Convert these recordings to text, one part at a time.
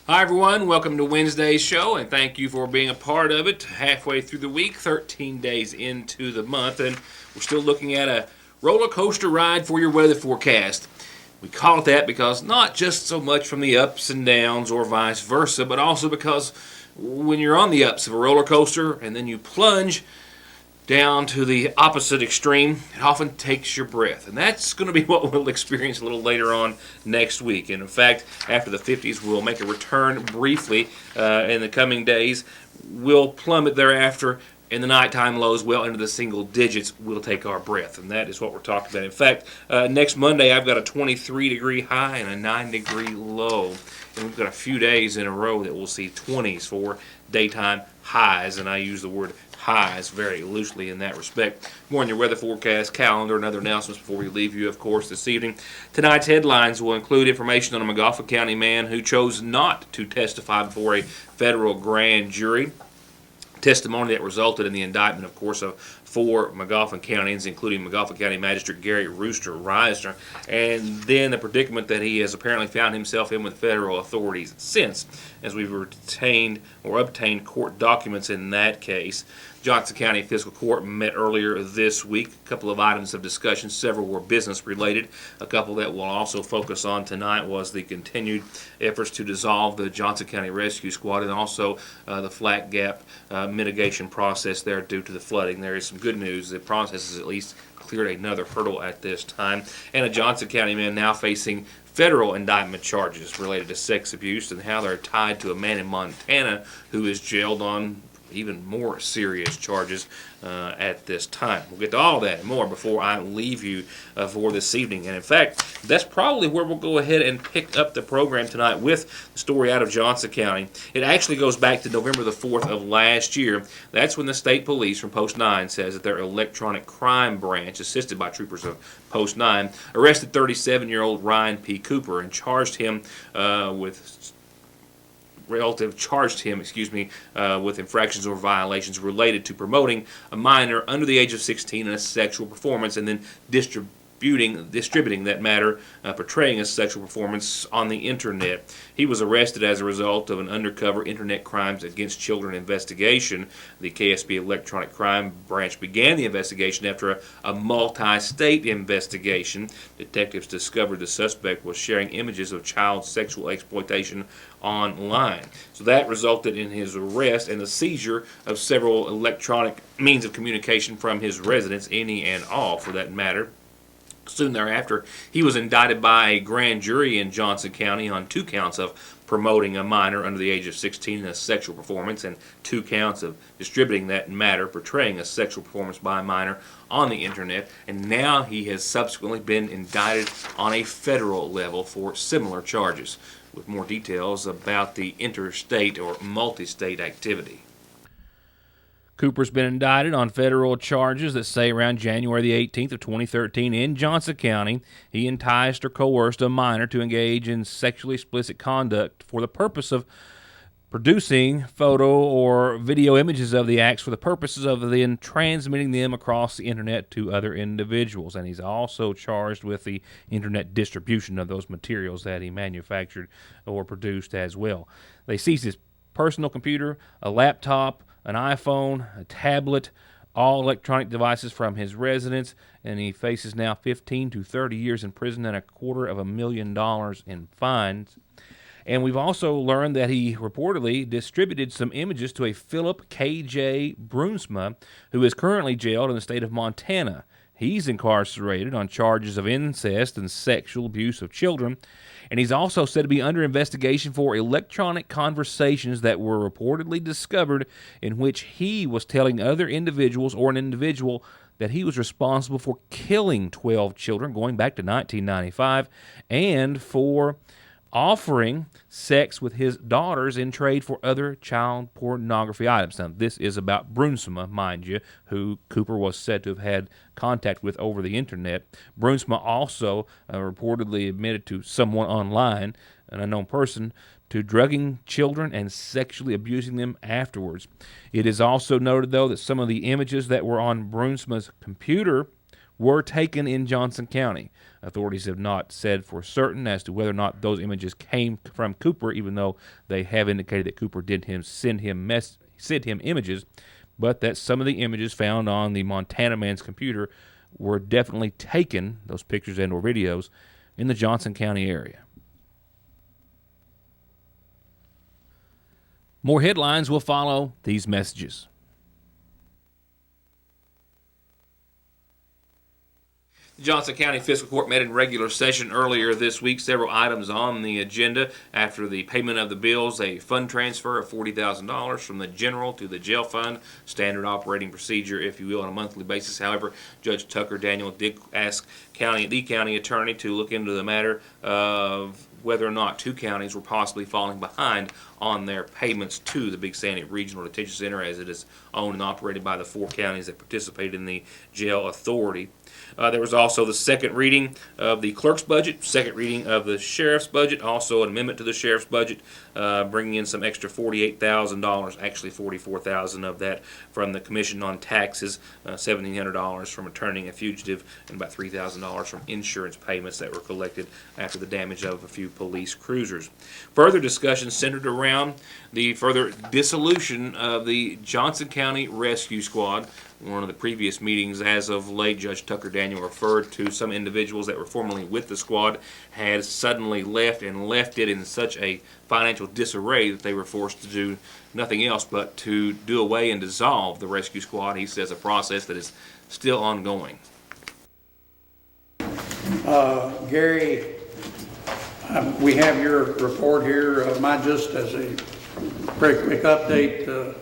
Hi, everyone. Welcome to Wednesday's show, and thank you for being a part of it. Halfway through the week, 13 days into the month, and we're still looking at a roller coaster ride for your weather forecast. We call it that because not just so much from the ups and downs or vice versa, but also because when you're on the ups of a roller coaster and then you plunge down to the opposite extreme, it often takes your breath. And that's going to be what we'll experience a little later on next week. And in fact, after the 50s, we'll make a return briefly in the coming days. We'll plummet thereafter. In the nighttime lows, well into the single digits, we'll take our breath. And that is what we're talking about. In fact, next Monday, I've got a 23-degree high and a 9-degree low. And we've got a few days in a row that we'll see 20s for daytime highs. And I use the word highs very loosely in that respect. More on your weather forecast, calendar, and other announcements before we leave you, of course, this evening. Tonight's headlines will include information on a Magauffa County man who chose not to testify before a federal grand jury. Testimony that resulted in the indictment, of course, of 4 Magauffa counties, including Magauffa County Magistrate Gary Rooster Reisner, and then the predicament that he has apparently found himself in with federal authorities since, as we've obtained court documents in that case. Johnson County Fiscal Court met earlier this week. A couple of items of discussion. Several were business related. A couple that we'll also focus on tonight was the continued efforts to dissolve the Johnson County Rescue Squad and also the Flat Gap mitigation process there due to the flooding. There is some good news. The process has at least cleared another hurdle at this time. And a Johnson County man now facing federal indictment charges related to sex abuse and how they're tied to a man in Montana who is jailed on even more serious charges at this time. We'll get to all that and more before I leave you for this evening. And in fact, that's probably where we'll go ahead and pick up the program tonight with the story out of Johnson County. It actually goes back to November the 4th of last year. That's when the state police from Post 9 says that their electronic crime branch, assisted by troopers of Post 9, arrested 37-year-old Ryan P. Cooper and charged him with infractions or violations related to promoting a minor under the age of 16 in a sexual performance and then distributing that matter, portraying a sexual performance on the internet. He was arrested as a result of an undercover Internet Crimes Against Children investigation. The KSB Electronic Crime Branch began the investigation after a multi-state investigation. Detectives discovered the suspect was sharing images of child sexual exploitation online. So that resulted in his arrest and the seizure of several electronic means of communication from his residence, any and all for that matter. Soon thereafter, he was indicted by a grand jury in Johnson County on 2 counts of promoting a minor under the age of 16 in a sexual performance and 2 counts of distributing that matter, portraying a sexual performance by a minor on the internet. And now he has subsequently been indicted on a federal level for similar charges, with more details about the interstate or multi-state activity. Cooper's been indicted on federal charges that say around January the 18th of 2013 in Johnson County, he enticed or coerced a minor to engage in sexually explicit conduct for the purpose of producing photo or video images of the acts for the purposes of then transmitting them across the internet to other individuals. And he's also charged with the internet distribution of those materials that he manufactured or produced as well. They seized his personal computer, a laptop, an iPhone, a tablet, all electronic devices from his residence, and he faces now 15 to 30 years in prison and $250,000 in fines. And we've also learned that he reportedly distributed some images to a Philip K.J. Brunsma, who is currently jailed in the state of Montana. He's incarcerated on charges of incest and sexual abuse of children, and he's also said to be under investigation for electronic conversations that were reportedly discovered in which he was telling other individuals or an individual that he was responsible for killing 12 children going back to 1995 and for offering sex with his daughters in trade for other child pornography items. Now, this is about Brunsma, mind you, who Cooper was said to have had contact with over the internet. Brunsma also reportedly admitted to someone online, an unknown person, to drugging children and sexually abusing them afterwards. It is also noted, though, that some of the images that were on Brunsma's computer were taken in Johnson County. Authorities have not said for certain as to whether or not those images came from Cooper, even though they have indicated that Cooper did send him images, but that some of the images found on the Montana man's computer were definitely taken, those pictures and or videos, in the Johnson County area. More headlines will follow these messages. The Johnson County Fiscal Court met in regular session earlier this week. Several items on the agenda after the payment of the bills, a fund transfer of $40,000 from the general to the jail fund, standard operating procedure, if you will, on a monthly basis. However, Judge Tucker Daniel did ask the county attorney to look into the matter of whether or not two counties were possibly falling behind on their payments to the Big Sandy Regional Detention Center, as it is owned and operated by the 4 counties that participate in the jail authority. There was also the second reading of the clerk's budget, second reading of the sheriff's budget, also an amendment to the sheriff's budget, bringing in some extra $48,000, actually $44,000 of that from the Commission on Taxes, $1,700 from returning a fugitive, and about $3,000 from insurance payments that were collected after the damage of a few police cruisers. Further discussion centered around the further dissolution of the Johnson County Rescue Squad. One of the previous meetings, as of late, Judge Tucker Daniel referred to some individuals that were formerly with the squad had suddenly left and left it in such a financial disarray that they were forced to do nothing else but to do away and dissolve the rescue squad. He says a process that is still ongoing. Gary, we have your report here. Just as a very quick update,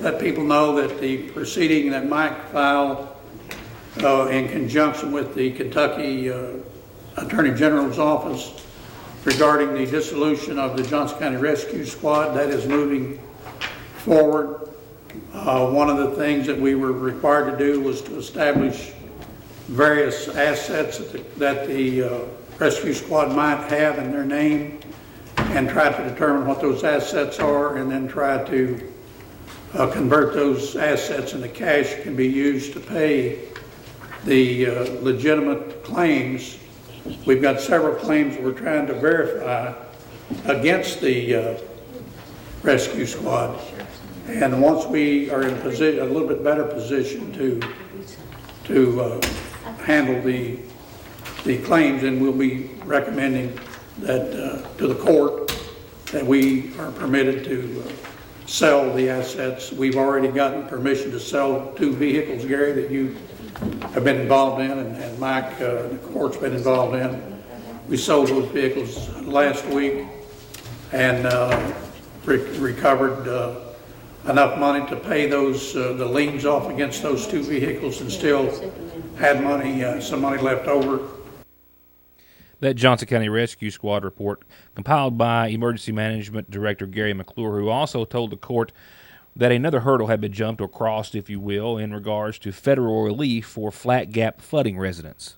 let people know that the proceeding that Mike filed in conjunction with the Kentucky Attorney General's office regarding the dissolution of the Johnson County Rescue Squad, that is moving forward. One of the things that we were required to do was to establish various assets that the rescue squad might have in their name and try to determine what those assets are, and then try to convert those assets into cash that can be used to pay the legitimate claims. We've got several claims we're trying to verify against the rescue squad, and once we are in a little bit better position to handle the claims, and we'll be recommending that to the court that we are permitted to sell the assets. We've already gotten permission to sell 2 vehicles, Gary, that you have been involved in, and Mike, the court's been involved in. We sold those vehicles last week and recovered enough money to pay those the liens off against those 2 vehicles, and still had money, some money left over. That Johnson County Rescue Squad report compiled by Emergency Management Director Gary McClure, who also told the court that another hurdle had been jumped or crossed, if you will, in regards to federal relief for Flat Gap flooding residents.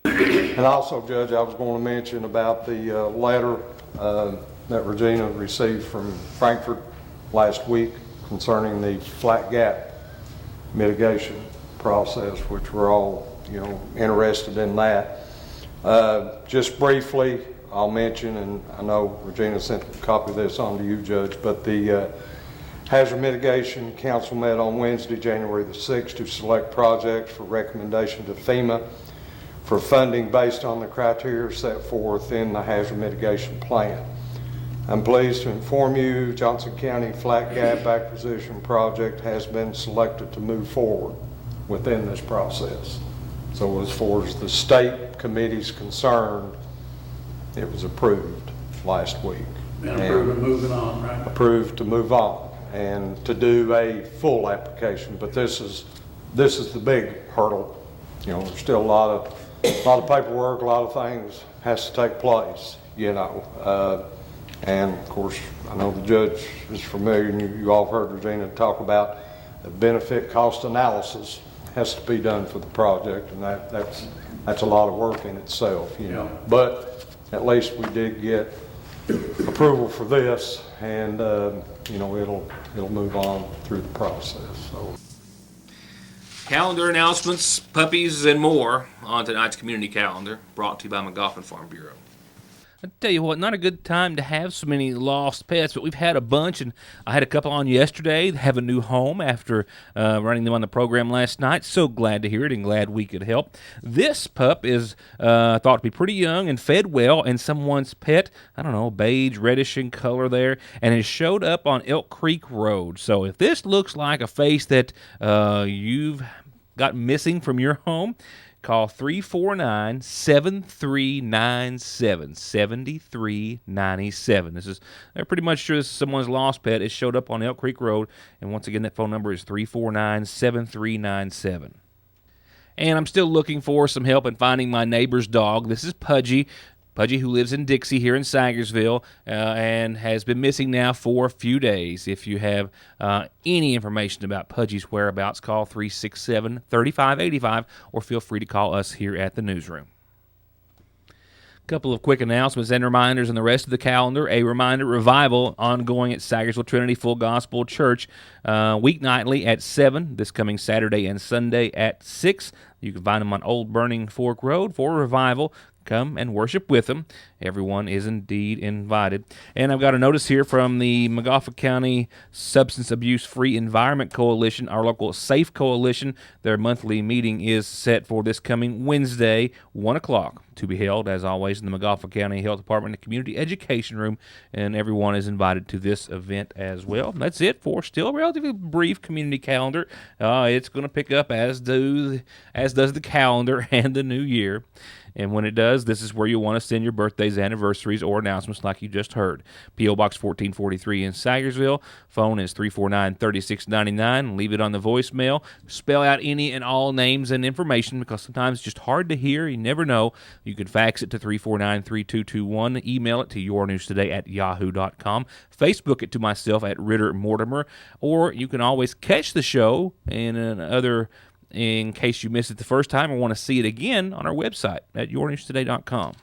And also, Judge, I was going to mention about the letter that Regina received from Frankfort last week concerning the Flat Gap mitigation process, which we're all, interested in that. Just briefly, I'll mention, and I know Regina sent a copy of this on to you, Judge, but the Hazard Mitigation Council met on Wednesday, January the 6th, to select projects for recommendation to FEMA for funding based on the criteria set forth in the Hazard Mitigation Plan. I'm pleased to inform you Johnson County Flat Gap Acquisition Project has been selected to move forward within this process. So as far as the state committee's concerned, it was approved last week. And approved and moving on, right? Approved to move on and to do a full application. But this is the big hurdle. There's still a lot of paperwork, a lot of things has to take place, and of course, I know the judge is familiar, and you all heard Regina talk about the benefit cost analysis has to be done for the project, and that's a lot of work in itself, Yeah. But at least we did get approval for this, and it'll move on through the process. So Calendar announcements, puppies, and more on tonight's community calendar, brought to you by McGoffin Farm Bureau. I tell you what, not a good time to have so many lost pets, but we've had a bunch, and I had a couple on yesterday. They have a new home after running them on the program last night. So glad to hear it and glad we could help. This pup is thought to be pretty young and fed well, and someone's pet, I don't know, beige, reddish in color there, and it showed up on Elk Creek Road. So if this looks like a face that you've got missing from your home, call 349-7397, 7397. They're pretty much sure this is someone's lost pet. It showed up on Elk Creek Road, and once again, that phone number is 349-7397. And I'm still looking for some help in finding my neighbor's dog. This is Pudgy. Pudgy, who lives in Dixie here in Sagersville, and has been missing now for a few days. If you have any information about Pudgy's whereabouts, call 367-3585, or feel free to call us here at the newsroom. Couple of quick announcements and reminders on the rest of the calendar. A reminder, revival ongoing at Sagersville Trinity Full Gospel Church weeknightly at 7, this coming Saturday and Sunday at 6. You can find them on Old Burning Fork Road for revival. Come and worship with them. Everyone is indeed invited. And I've got a notice here from the Montgomery County Substance Abuse Free Environment Coalition, our local SAFE Coalition. Their monthly meeting is set for this coming Wednesday, 1 o'clock, to be held, as always, in the Montgomery County Health Department Community Education Room, and everyone is invited to this event as well. That's it for still a relatively brief community calendar. It's going to pick up as does the calendar and the new year. And when it does, this is where you want to send your birthdays, anniversaries, or announcements like you just heard. P.O. Box 1443 in Sagersville. Phone is 349-3699. Leave it on the voicemail. Spell out any and all names and information, because sometimes it's just hard to hear. You never know. You can fax it to 349-3221. Email it to yournewstoday@yahoo.com. Facebook it to myself at Ritter Mortimer. Or you can always catch the show in case you missed it the first time or want to see it again on our website at yournewstoday.com.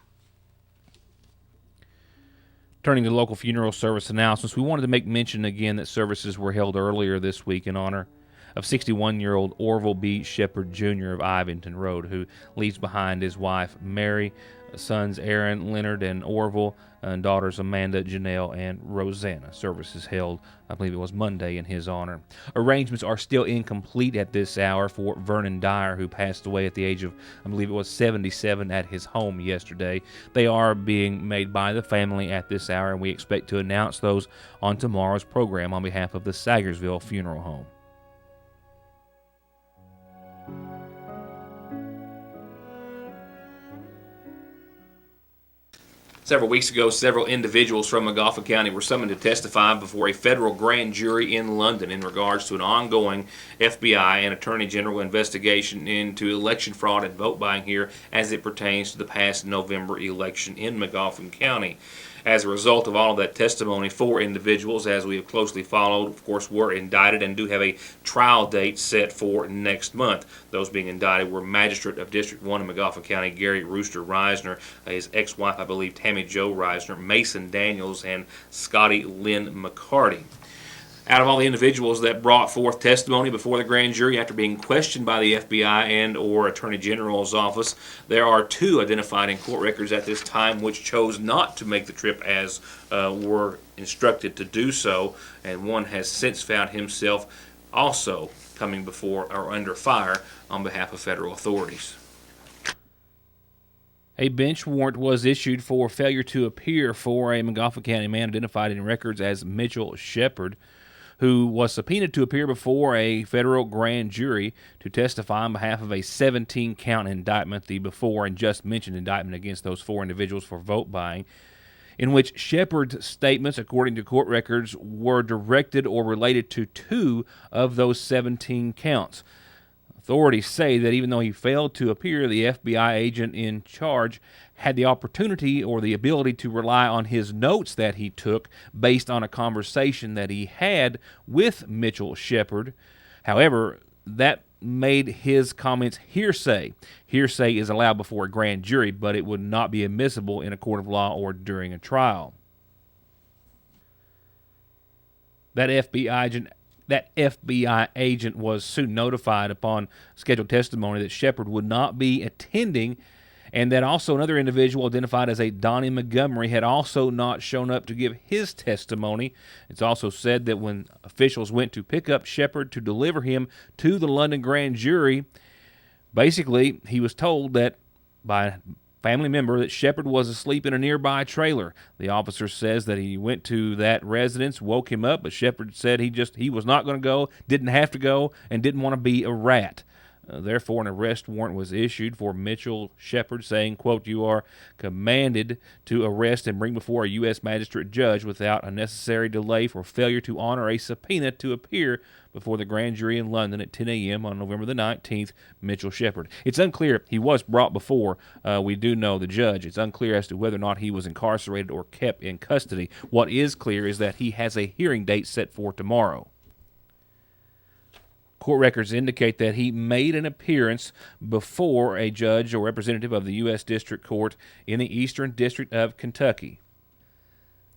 Turning to local funeral service announcements, we wanted to make mention again that services were held earlier this week in honor of 61-year-old Orville B. Shepard Jr. of Ivington Road, who leaves behind his wife Mary, sons Aaron, Leonard, and Orville, and daughters Amanda, Janelle, and Rosanna. Services held, I believe it was Monday, in his honor. Arrangements are still incomplete at this hour for Vernon Dyer, who passed away at the age of, I believe it was 77, at his home yesterday. They are being made by the family at this hour, and we expect to announce those on tomorrow's program on behalf of the Sagersville Funeral Home. Several weeks ago, several individuals from Montgomery County were summoned to testify before a federal grand jury in London in regards to an ongoing FBI and Attorney General investigation into election fraud and vote buying here as it pertains to the past November election in Montgomery County. As a result of all of that testimony, 4 individuals, as we have closely followed, of course, were indicted and do have a trial date set for next month. Those being indicted were Magistrate of District 1 in Montgomery County, Gary Rooster Reisner, his ex-wife, I believe, Tammy Jo Reisner, Mason Daniels, and Scotty Lynn McCarty. Out of all the individuals that brought forth testimony before the grand jury after being questioned by the FBI and or Attorney General's office, there are 2 identified in court records at this time which chose not to make the trip as were instructed to do so, and one has since found himself also coming before or under fire on behalf of federal authorities. A bench warrant was issued for failure to appear for a Montgomery County man identified in records as Mitchell Shepard, who was subpoenaed to appear before a federal grand jury to testify on behalf of a 17-count indictment, the before and just mentioned indictment against those 4 individuals for vote buying, in which Shepard's statements, according to court records, were directed or related to 2 of those 17 counts. Authorities say that even though he failed to appear, the FBI agent in charge had the opportunity or the ability to rely on his notes that he took based on a conversation that he had with Mitchell Shepard. However, that made his comments hearsay. Hearsay is allowed before a grand jury, but it would not be admissible in a court of law or during a trial. That FBI agent that FBI agent was soon notified upon scheduled testimony that Shepard would not be attending, and that also another individual identified as a Donnie Montgomery had also not shown up to give his testimony. It's also said that when officials went to pick up Shepard to deliver him to the London grand jury, basically he was told that by a family member that Shepard was asleep in a nearby trailer. The officer says that he went to that residence, woke him up, but Shepard said he was not going to go, didn't have to go, and didn't want to be a rat. Therefore, an arrest warrant was issued for Mitchell Shepard, saying, quote, "You are commanded to arrest and bring before a U.S. magistrate judge without unnecessary delay for failure to honor a subpoena to appear before the grand jury in London at 10 a.m. on November the 19th, Mitchell Shepard." It's unclear. He was brought before, we do know, the judge. It's unclear as to whether or not he was incarcerated or kept in custody. What is clear is that he has a hearing date set for tomorrow. Court records indicate that he made an appearance before a judge or representative of the U.S. District Court in the Eastern District of Kentucky.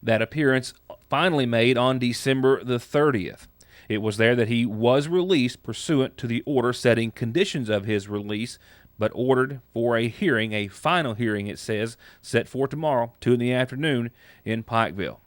That appearance finally made on December the 30th. It was there that he was released pursuant to the order setting conditions of his release, but ordered for a hearing, a final hearing, it says, set for tomorrow, 2 in the afternoon, in Pikeville.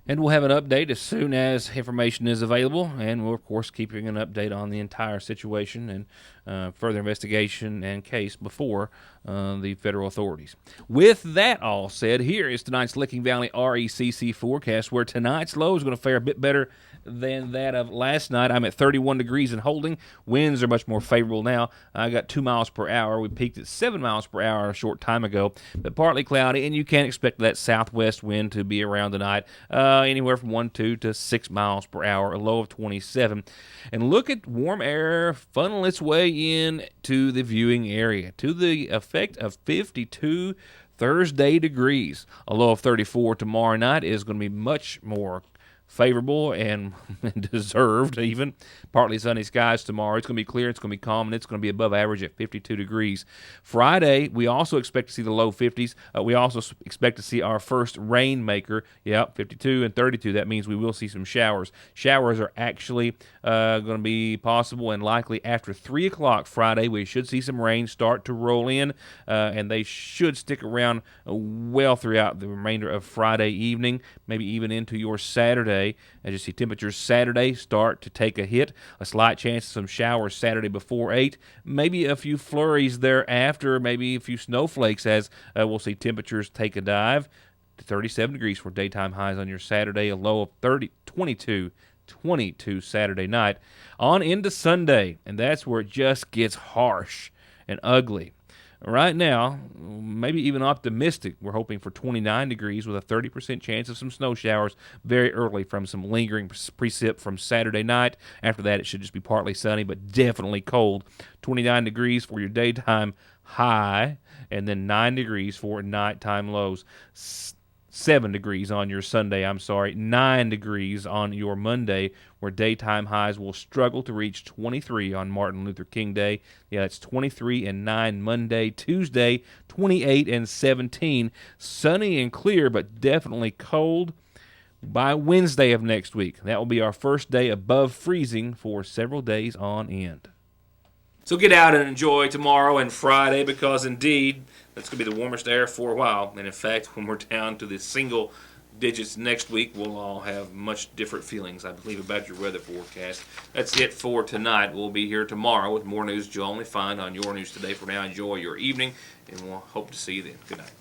And we'll have an update as soon as information is available, and we'll, of course, keep you an update on the entire situation and further investigation and case before the federal authorities. With that all said, here is tonight's Licking Valley RECC forecast, where tonight's low is going to fare a bit better than that of last night. I'm at 31 degrees and holding. Winds are much more favorable now. I got 2 miles per hour. We peaked at 7 miles per hour a short time ago, but partly cloudy, and you can't expect that southwest wind to be around tonight. Anywhere from 1 to 6 miles per hour, a low of 27. And look at warm air funnel its way in to the viewing area, to the effect of 52 Thursday degrees. A low of 34 tomorrow night is going to be much more favorable and deserved even. Partly sunny skies tomorrow. It's going to be clear, it's going to be calm, and it's going to be above average at 52 degrees. Friday, we also expect to see the low 50s. We also expect to see our first rainmaker. Yep, 52 and 32. That means we will see some showers. Showers are actually going to be possible and likely after 3 o'clock Friday. We should see some rain start to roll in, and they should stick around well throughout the remainder of Friday evening, maybe even into your Saturday. As you see, temperatures Saturday start to take a hit. A slight chance of some showers Saturday before 8. Maybe a few flurries thereafter. Maybe a few snowflakes as we'll see temperatures take a dive to 37 degrees for daytime highs on your Saturday. A low of 22 Saturday night. On into Sunday, and that's where it just gets harsh and ugly. Right now, maybe even optimistic, we're hoping for 29 degrees with a 30% chance of some snow showers very early from some lingering precip from Saturday night. After that, it should just be partly sunny, but definitely cold. 29 degrees for your daytime high, and then 9 degrees for nighttime lows. 7 degrees on your Sunday, 9 degrees on your Monday, where daytime highs will struggle to reach 23 on Martin Luther King Day. Yeah, it's 23 and 9 Monday. Tuesday, 28 and 17. Sunny and clear, but definitely cold by Wednesday of next week. That will be our first day above freezing for several days on end. So get out and enjoy tomorrow and Friday, because indeed that's going to be the warmest air for a while. And in fact, when we're down to the single digits next week, we'll all have much different feelings, I believe, about your weather forecast. That's it for tonight. We'll be here tomorrow with more news you'll only find on Your News Today. For now, enjoy your evening, and we'll hope to see you then. Good night.